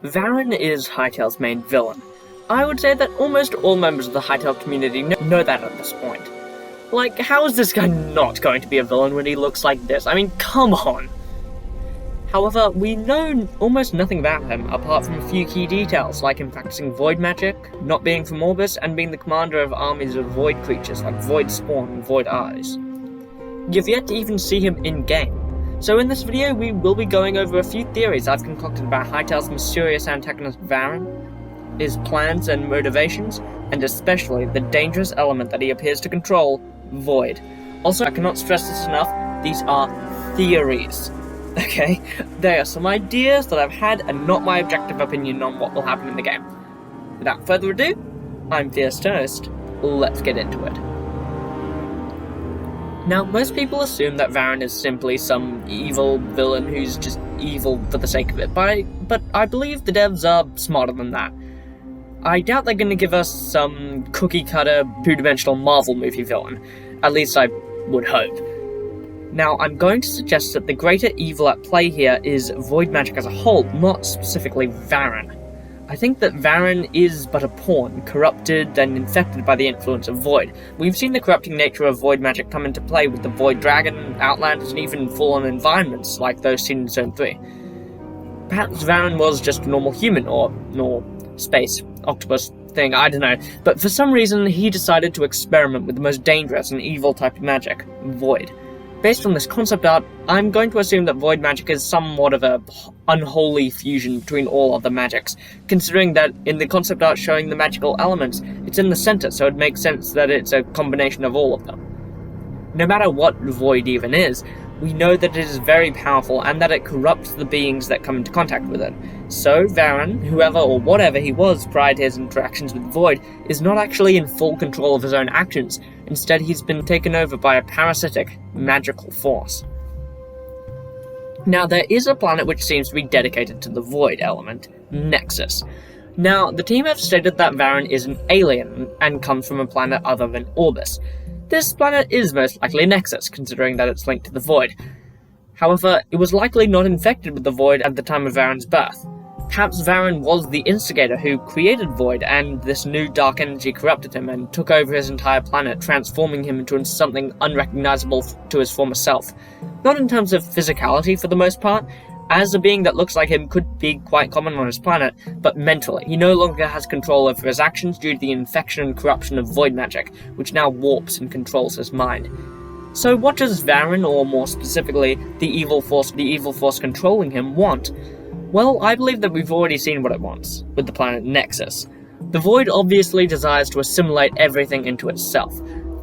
Varyn is Hytale's main villain. I would say that almost all members of the Hytale community know that at this point. Like, how is this guy not going to be a villain when he looks like this? I mean, come on! However, we know almost nothing about him, apart from a few key details, like him practicing void magic, not being from Orbis, and being the commander of armies of void creatures like Void Spawn and Void Eyes. You've yet to even see him in-game. So in this video, we will be going over a few theories I've concocted about Hytale's mysterious antagonist Varyn, his plans and motivations, and especially the dangerous element that he appears to control, Void. Also, I cannot stress this enough, these are theories. Okay, they are some ideas that I've had and not my objective opinion on what will happen in the game. Without further ado, I'm Fierce Toast, let's get into it. Now, most people assume that Varyn is simply some evil villain who's just evil for the sake of it, but I believe the devs are smarter than that. I doubt they're going to give us some cookie-cutter, two-dimensional Marvel movie villain. At least I would hope. Now, I'm going to suggest that the greater evil at play here is void magic as a whole, not specifically Varyn. I think that Varyn is but a pawn, corrupted and infected by the influence of Void. We've seen the corrupting nature of void magic come into play with the Void Dragon, Outlanders, and even full-on environments like those seen in Zone 3. Perhaps Varyn was just a normal human, or space, octopus thing, I don't know, but for some reason he decided to experiment with the most dangerous and evil type of magic, Void. Based on this concept art, I'm going to assume that void magic is somewhat of a unholy fusion between all other magics, considering that in the concept art showing the magical elements, it's in the center, so it makes sense that it's a combination of all of them. No matter what void even is, we know that it is very powerful and that it corrupts the beings that come into contact with it. So Varyn, whoever or whatever he was prior to his interactions with Void, is not actually in full control of his own actions. Instead, he's been taken over by a parasitic, magical force. Now, there is a planet which seems to be dedicated to the Void element, Nexus. Now, the team have stated that Varyn is an alien and comes from a planet other than Orbis. This planet is most likely Nexus, considering that it's linked to the Void. However, it was likely not infected with the Void at the time of Varyn's birth. Perhaps Varyn was the instigator who created Void, and this new dark energy corrupted him and took over his entire planet, transforming him into something unrecognizable to his former self. Not in terms of physicality for the most part, as a being that looks like him could be quite common on his planet, but mentally. He no longer has control over his actions due to the infection and corruption of void magic, which now warps and controls his mind. So what does Varyn, or more specifically, the evil force controlling him, want? Well, I believe that we've already seen what it wants, with the planet Nexus. The Void obviously desires to assimilate everything into itself.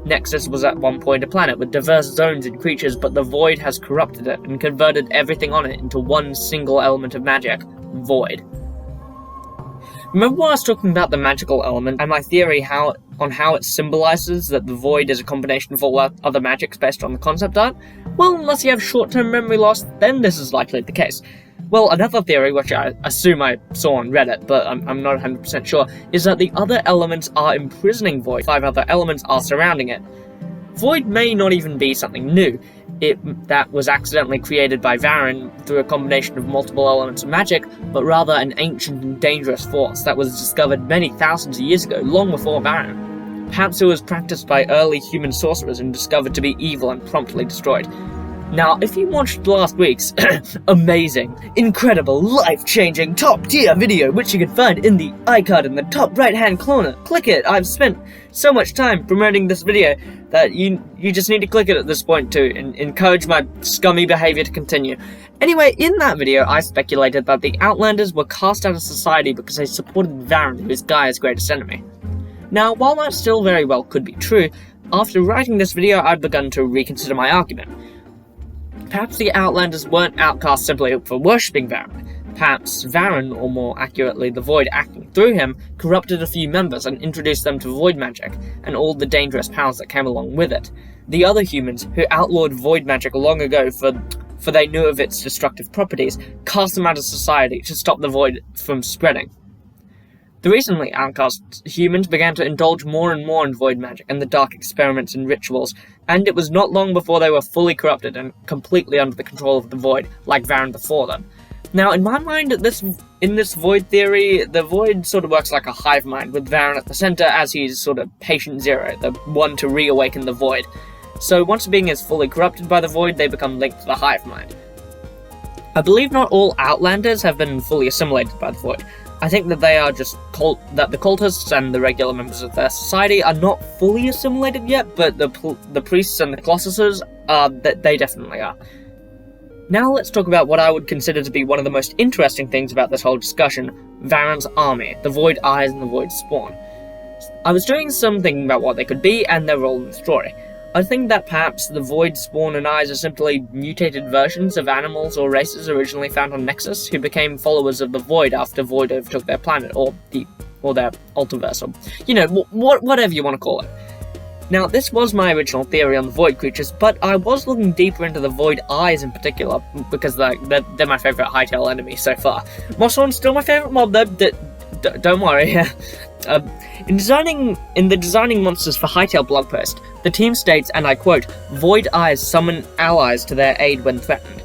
Nexus was at one point a planet with diverse zones and creatures, but the Void has corrupted it and converted everything on it into one single element of magic, Void. Remember when I was talking about the magical element and my theory on how it symbolizes that the Void is a combination of all other magics based on the concept art? Well, unless you have short-term memory loss, then this is likely the case. Well, another theory, which I assume I saw on Reddit, but I'm not 100% sure, is that the other elements are imprisoning Void. 5 other elements are surrounding it. Void may not even be something new. That was accidentally created by Varyn through a combination of multiple elements of magic, but rather an ancient and dangerous force that was discovered many thousands of years ago, long before Varyn. Perhaps it was practiced by early human sorcerers and discovered to be evil and promptly destroyed. Now, if you watched last week's amazing, incredible, life-changing, top-tier video, which you can find in the icon in the top right-hand corner, click it. I've spent so much time promoting this video that you just need to click it at this point to encourage my scummy behavior to continue. Anyway, in that video, I speculated that the Outlanders were cast out of society because they supported Varyn, who is Gaia's greatest enemy. Now, while that still very well could be true, after writing this video, I've begun to reconsider my argument. Perhaps the Outlanders weren't outcast simply for worshipping Varyn. Perhaps Varyn, or more accurately the Void acting through him, corrupted a few members and introduced them to void magic, and all the dangerous powers that came along with it. The other humans, who outlawed void magic long ago for they knew of its destructive properties, cast them out of society to stop the void from spreading. The recently outcast humans began to indulge more and more in void magic and the dark experiments and rituals, and it was not long before they were fully corrupted and completely under the control of the void, like Varyn before them. Now, in my mind, in this Void theory, the Void sort of works like a hive mind, with Varyn at the center as he's sort of patient zero, the one to reawaken the Void. So once a being is fully corrupted by the Void, they become linked to the hive mind. I believe not all Outlanders have been fully assimilated by the Void. I think that they are just that the cultists and the regular members of their society are not fully assimilated yet, but the priests and the colossuses they definitely are. Now let's talk about what I would consider to be one of the most interesting things about this whole discussion: Varyn's army, the Void Eyes and the Void Spawn. I was doing some thinking about what they could be and their role in the story. I think that perhaps the Void Spawn and Eyes are simply mutated versions of animals or races originally found on Nexus, who became followers of the Void after Void overtook their planet, or their Ultiverse, or, whatever you want to call it. Now, this was my original theory on the Void creatures, but I was looking deeper into the Void Eyes in particular, because they're my favourite Hytale enemy so far. Mosshorn's still my favourite mob, though, don't worry. In the Designing Monsters for Hytale blog post, the team states, and I quote, "Void Eyes summon allies to their aid when threatened."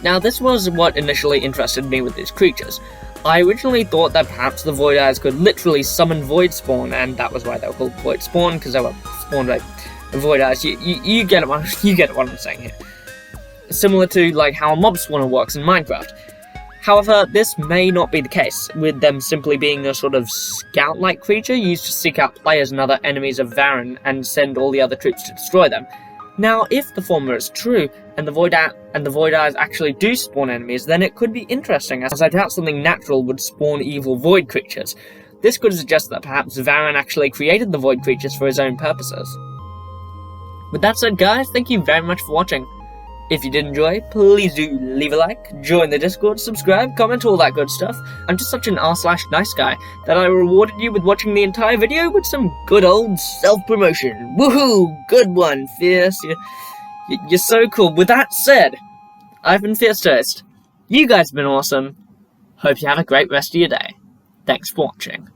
Now, this was what initially interested me with these creatures. I originally thought that perhaps the Void Eyes could literally summon Void Spawn, and that was why they were called Void Spawn, because they were spawned by the Void Eyes. You get it, you get what I'm saying here. Similar to like how a mob spawner works in Minecraft. However, this may not be the case, with them simply being a sort of scout-like creature used to seek out players and other enemies of Varyn and send all the other troops to destroy them. Now, if the former is true, and the Void Eyes actually do spawn enemies, then it could be interesting, as I doubt something natural would spawn evil Void creatures. This could suggest that perhaps Varyn actually created the Void creatures for his own purposes. With that said, guys, thank you very much for watching. If you did enjoy, please do leave a like, join the Discord, subscribe, comment, all that good stuff. I'm just such an r/nice guy that I rewarded you with watching the entire video with some good old self-promotion. Woohoo! Good one, Fierce. You're so cool. With that said, I've been Fierce Toast. You guys have been awesome. Hope you have a great rest of your day. Thanks for watching.